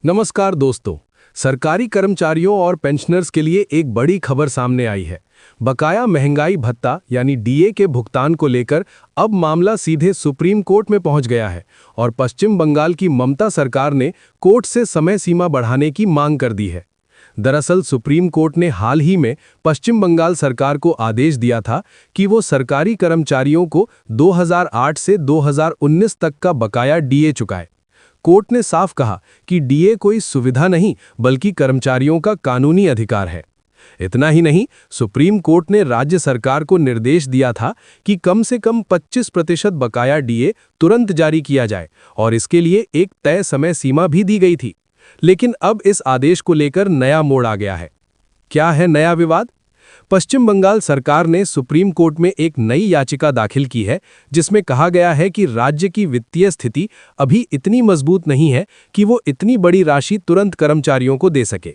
नमस्कार दोस्तों। सरकारी कर्मचारियों और पेंशनर्स के लिए एक बड़ी खबर सामने आई है। बकाया महंगाई भत्ता यानी डीए के भुगतान को लेकर अब मामला सीधे सुप्रीम कोर्ट में पहुंच गया है और पश्चिम बंगाल की ममता सरकार ने कोर्ट से समय सीमा बढ़ाने की मांग कर दी है। दरअसल सुप्रीम कोर्ट ने हाल ही में पश्चिम बंगाल सरकार को आदेश दिया था कि वो सरकारी कर्मचारियों को 2008 से 2019 तक का बकाया डीए चुकाए। कोर्ट ने साफ कहा कि डीए कोई सुविधा नहीं बल्कि कर्मचारियों का कानूनी अधिकार है। इतना ही नहीं, सुप्रीम कोर्ट ने राज्य सरकार को निर्देश दिया था कि कम से कम 25% बकाया डीए तुरंत जारी किया जाए और इसके लिए एक तय समय सीमा भी दी गई थी। लेकिन अब इस आदेश को लेकर नया मोड़ आ गया है। क्या है नया विवाद? पश्चिम बंगाल सरकार ने सुप्रीम कोर्ट में एक नई याचिका दाखिल की है जिसमें कहा गया है कि राज्य की वित्तीय स्थिति अभी इतनी मजबूत नहीं है कि वो इतनी बड़ी राशि तुरंत कर्मचारियों को दे सके।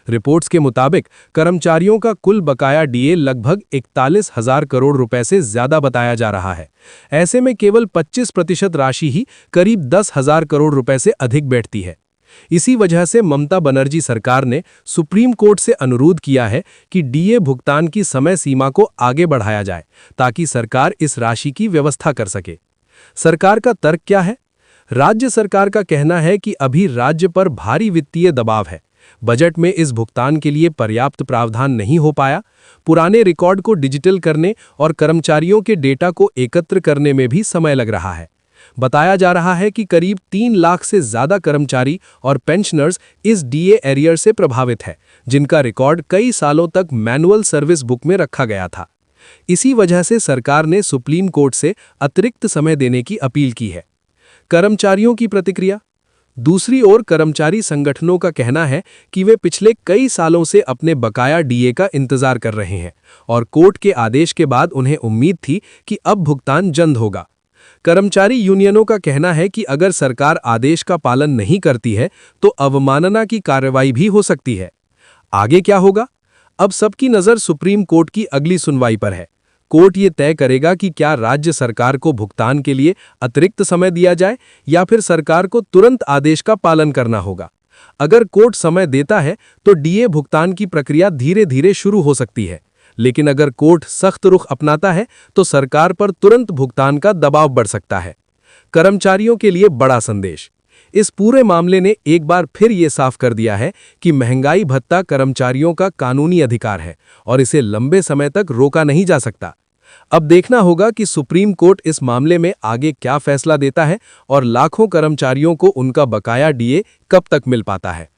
रिपोर्ट्स के मुताबिक कर्मचारियों का कुल बकाया डीए लगभग 41,000 करोड़ रुपए से ज्यादा बताया जा रहा है। ऐसे में केवल 25% राशि ही करीब 10,000 करोड़ रुपए से अधिक बैठती है। इसी वजह से ममता बनर्जी सरकार ने सुप्रीम कोर्ट से अनुरोध किया है कि डीए भुगतान की समय सीमा को आगे बढ़ाया जाए ताकि सरकार इस राशि की व्यवस्था कर सके। सरकार का तर्क क्या है? राज्य सरकार का कहना है कि अभी राज्य पर भारी वित्तीय दबाव है। बजट में इस भुगतान के लिए पर्याप्त प्रावधान नहीं हो पाया। पुराने रिकॉर्ड को डिजिटल करने और कर्मचारियों के डेटा को एकत्र करने में भी समय लग रहा है। बताया जा रहा है कि करीब 3 लाख से ज्यादा कर्मचारी और पेंशनर्स इस डीए एरियर से प्रभावित है, जिनका रिकॉर्ड कई सालों तक मैनुअल सर्विस बुक में रखा गया था। इसी वजह से सरकार ने सुप्रीम कोर्ट से अतिरिक्त समय देने की अपील की है। कर्मचारियों की प्रतिक्रिया? दूसरी ओर कर्मचारी संगठनों का कहना है कि वे पिछले कई सालों से अपने बकाया डीए का इंतजार कर रहे हैं और कोर्ट के आदेश के बाद उन्हें उम्मीद थी कि अब भुगतान जल्द होगा। कर्मचारी यूनियनों का कहना है कि अगर सरकार आदेश का पालन नहीं करती है तो अवमानना की कार्रवाई भी हो सकती है। आगे क्या होगा? अब सबकी नज़र सुप्रीम कोर्ट की अगली सुनवाई पर है। कोर्ट ये तय करेगा कि क्या राज्य सरकार को भुगतान के लिए अतिरिक्त समय दिया जाए या फिर सरकार को तुरंत आदेश का पालन करना होगा। अगर कोर्ट समय देता है तो डीए भुगतान की प्रक्रिया धीरे धीरे शुरू हो सकती है, लेकिन अगर कोर्ट सख्त रुख अपनाता है तो सरकार पर तुरंत भुगतान का दबाव बढ़ सकता है। कर्मचारियों के लिए बड़ा संदेश। इस पूरे मामले ने एक बार फिर ये साफ कर दिया है कि महंगाई भत्ता कर्मचारियों का कानूनी अधिकार है और इसे लंबे समय तक रोका नहीं जा सकता। अब देखना होगा कि सुप्रीम कोर्ट इस मामले में आगे क्या फैसला देता है और लाखों कर्मचारियों को उनका बकाया डीए कब तक मिल पाता है।